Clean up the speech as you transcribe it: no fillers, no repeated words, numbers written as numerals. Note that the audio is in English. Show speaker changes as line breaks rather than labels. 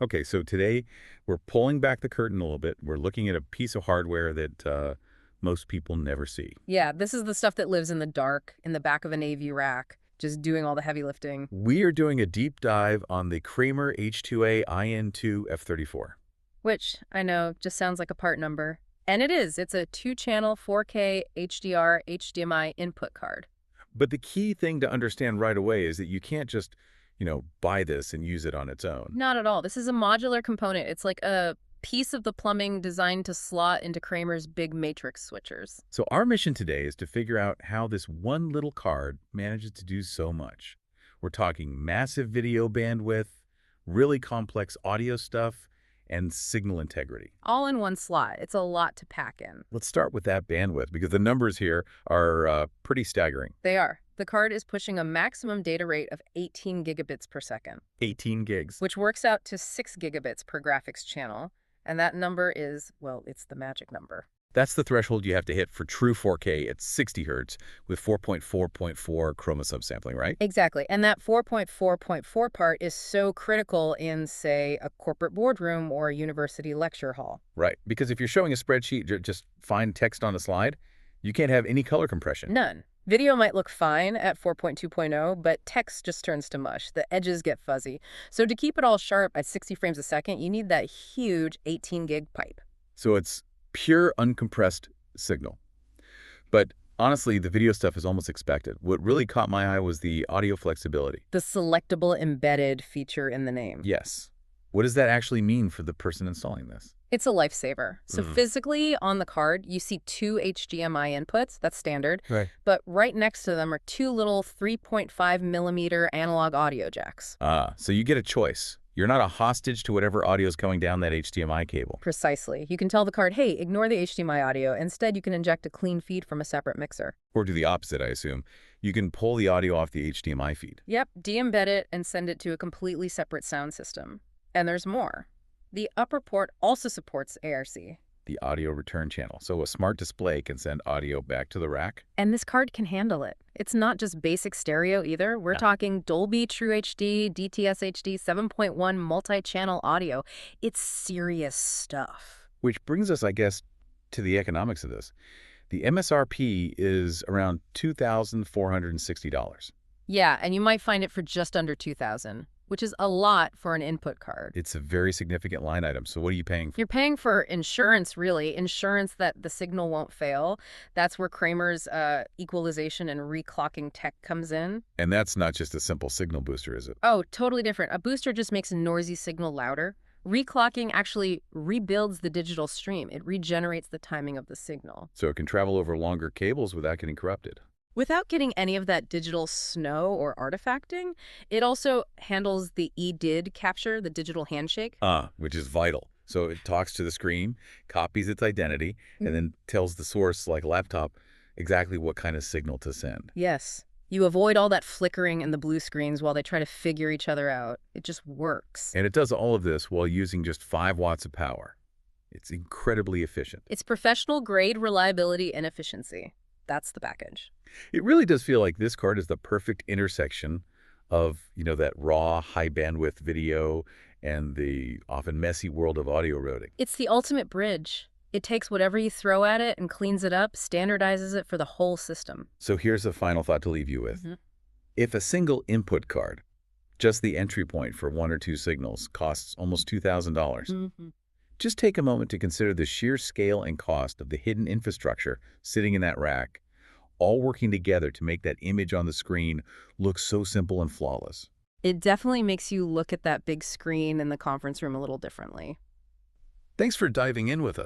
Okay, so today we're pulling back the curtain a little bit. We're looking at a piece of hardware that most people never see.
Yeah, this is the stuff that lives in the dark, in the back of an AV rack, just doing all the heavy lifting.
We are doing a deep dive on the Kramer H2A-IN2-F34.
Which, I know, just sounds like a part number. And it is. It's a 2-channel 4K HDR HDMI input card.
But the key thing to understand right away is that you can't just, buy this and use it on its own.
Not at all. This is a modular component. It's like a piece of the plumbing designed to slot into Kramer's big matrix switchers.
So our mission today is to figure out how this one little card manages to do so much. We're talking massive video bandwidth, really complex audio stuff, and signal integrity.
All in one slot. It's a lot to pack in.
Let's start with that bandwidth because the numbers here are pretty staggering.
They are. The card is pushing a maximum data rate of 18 gigabits per second.
18 gigs.
Which works out to 6 gigabits per graphics channel. And that number is, well, it's the magic number.
That's the threshold you have to hit for true 4K at 60 hertz with 4.4.4 chroma subsampling, right?
Exactly. And that 4.4.4 part is so critical in, say, a corporate boardroom or a university lecture hall.
Right. Because if you're showing a spreadsheet, just fine text on a slide, you can't have any color compression.
None. Video might look fine at 4.2.0, but text just turns to mush. The edges get fuzzy. So to keep it all sharp at 60 frames a second, you need that huge 18 gig pipe.
So it's pure uncompressed signal. But honestly, the video stuff is almost expected. What really caught my eye was the audio flexibility.
The selectable embedded feature in the name.
Yes. What does that actually mean for the person installing this?
It's a lifesaver. So physically on the card, you see 2 HDMI inputs. That's standard.
Right.
But right next to them are 2 little 3.5 millimeter analog audio jacks.
So you get a choice. You're not a hostage to whatever audio is coming down that HDMI cable.
Precisely. You can tell the card, hey, ignore the HDMI audio. Instead, you can inject a clean feed from a separate mixer.
Or do the opposite, I assume. You can pull the audio off the HDMI feed.
Yep, de-embed it and send it to a completely separate sound system. And there's more. The upper port also supports ARC.
The audio return channel. So a smart display can send audio back to the rack.
And this card can handle it. It's not just basic stereo either. We're talking Dolby True HD, DTS HD, 7.1 multi-channel audio. It's serious stuff.
Which brings us, I guess, to the economics of this. The MSRP is around $2,460.
Yeah, and you might find it for just under $2,000. Which is a lot for an input card.
It's a very significant line item. So what are you paying for?
You're paying for insurance, really. Insurance that the signal won't fail. That's where Kramer's equalization and reclocking tech comes in.
And that's not just a simple signal booster, is it?
Oh, totally different. A booster just makes a noisy signal louder. Reclocking actually rebuilds the digital stream. It regenerates the timing of the signal.
So it can travel over longer cables without getting corrupted.
Without getting any of that digital snow or artifacting, it also handles the EDID capture, the digital handshake.
Which is vital. So it talks to the screen, copies its identity, and then tells the source, like a laptop, exactly what kind of signal to send.
Yes. You avoid all that flickering and the blue screens while they try to figure each other out. It just works.
And it does all of this while using just 5 watts of power. It's incredibly efficient.
It's professional-grade reliability and efficiency. That's the package.
It really does feel like this card is the perfect intersection of, that raw, high-bandwidth video and the often messy world of audio routing.
It's the ultimate bridge. It takes whatever you throw at it and cleans it up, standardizes it for the whole system.
So here's a final thought to leave you with. If a single input card, just the entry point for 1 or 2 signals, costs almost $2,000, just take a moment to consider the sheer scale and cost of the hidden infrastructure sitting in that rack, all working together to make that image on the screen look so simple and flawless.
It definitely makes you look at that big screen in the conference room a little differently.
Thanks for diving in with us.